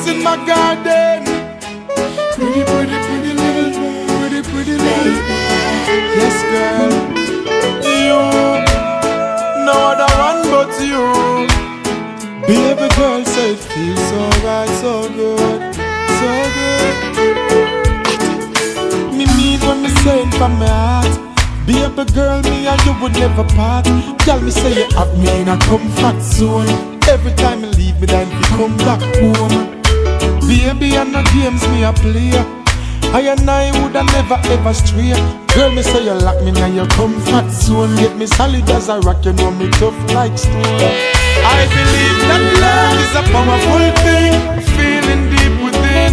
flowers in my garden. Pretty, pretty, pretty little, pretty, pretty little. Yes, girl. You, no other one but you. Baby girl said it feels so right, so good, so good. Me mean when me say it from my heart. Baby girl, me and you would never part. Tell me say you have me in a comfort zone. Every time you leave me, then you come back home. Baby, and no games me a play. I and I woulda never ever stray. Girl, me say you lock me in your comfort zone. Get me solid as a rock, you know me tough like stone. I believe that love is a powerful thing, feeling deep within.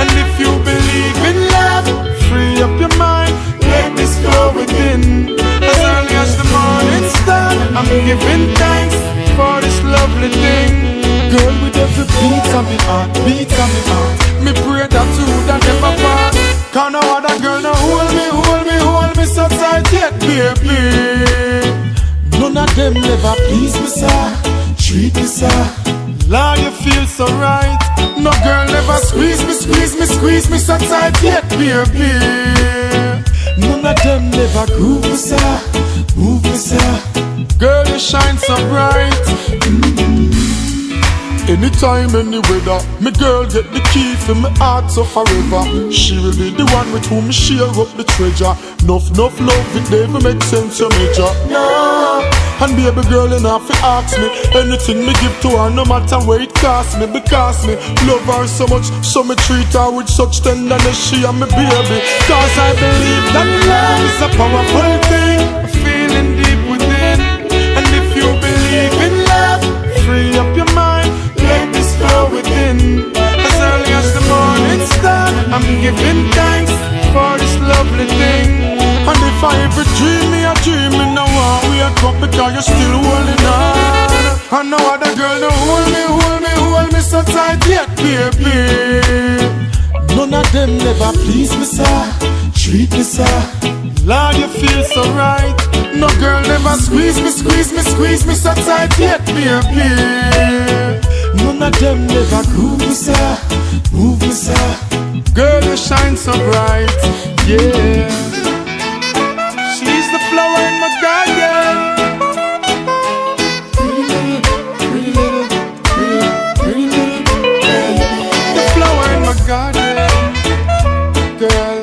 And if you believe in love, free up your mind, let this flow within. As early as the morning star, I'm giving thanks for this lovely thing. Girl, with every beat of me heart, beat of me heart, me pray that you woulda never part. Cause no other girl no hold me, hold me, hold me so tight yet, baby. None of them never please me, sir. Treat me, sir. Lord, you feel so right. No girl never squeeze me, squeeze me, squeeze me so tight yet, baby. None of them never groove me, sir. Move me, sir. Girl, you shine so bright. Anytime, any weather, me girl get the key for me heart so forever. She will be the one with whom me share up the treasure. Enough love, it never make sense, you major. No. And baby girl, you know, if you ask me anything me give to her, no matter where it costs me. Because me love her so much, so me treat her with such tenderness, she and me baby. Cause I believe that love is a powerful thing, feeling deep within. And if you believe in love, free up your mind, let this flow within. As early as the morning star, I'm giving thanks for this lovely thing. And if I ever dream me a dream, me no want wake up because you're still holding on. And no other girl no hold me, hold me, hold me so tight yet, baby. None of them never please me, sir. Treat me, sir. Lord, you feel so right. No girl never squeeze me, squeeze me, squeeze me so tight yet, baby. None of them never groove me, sir. Move me, sir. Girl, you shine so bright, yeah. She's the flower in my garden. Pretty little, pretty little, pretty little girl. The flower in my garden, girl.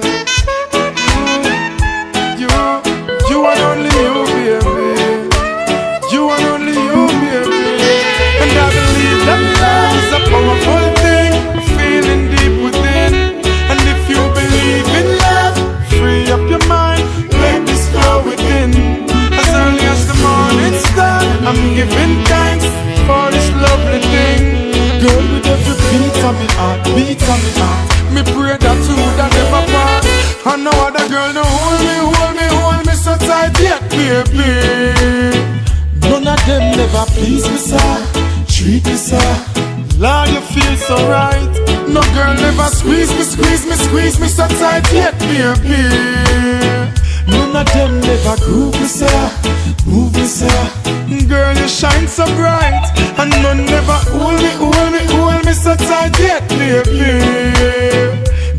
You and only you, baby. You and only you, baby. And I believe that love is a powerful thing, feeling deep within. And if you believe in love, free up your mind, let this flow within. As early as the morning star, I'm giving thanks for this lovely thing. Girl, with every beat of me heart, beat of me heart, me pray that you woulda never part. And no other girl no hold me, hold me, hold me so tight yet, baby. None of them never please me, sir. Treat me, sir. Lord, you feel so right. No girl never squeeze me, squeeze me, squeeze me so tight yet, baby. None of them never groove me, sir. Move me, sir. Girl, you shine so bright. And none never hold me, hold me, hold me so tight yet, baby.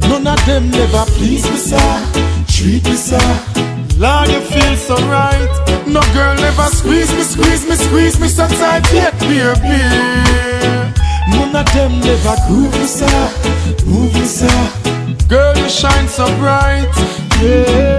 None of them never please me, sir. Treat me, sir. Lord, you feel so right. No girl never squeeze me, squeeze me, squeeze me so tight yet, baby. None of them never groove me, sir. Move me, sir. Girl, you shine so bright, yeah.